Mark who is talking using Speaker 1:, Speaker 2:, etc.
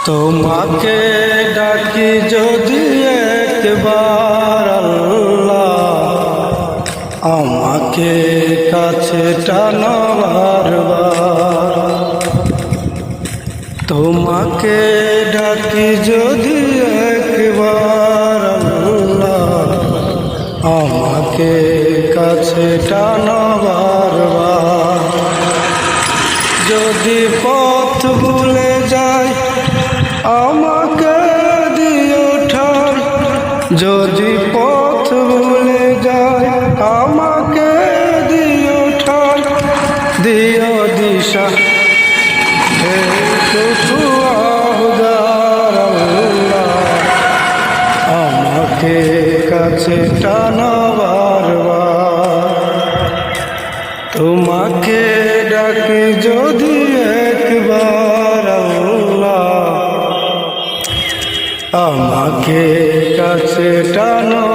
Speaker 1: তোমাকে ডাকি যদি একবার আল্লাহ, আমাকে কাছে টানো বারবার। তোমাকে ডাকি যদি একবার আল্লাহ, আমাকে কাছে টানো বারবার। যদি পথ ভুলে যাই আমাকে দিও ঠাই, যদি পথ ভুলে যাই আমাকে দিও ঠাই। দিও দিশা আমাকে কাছে টানো বারবার। তোমাকে ডাকি যদি একবার আল্লাহ, আমাকে কাছে টানো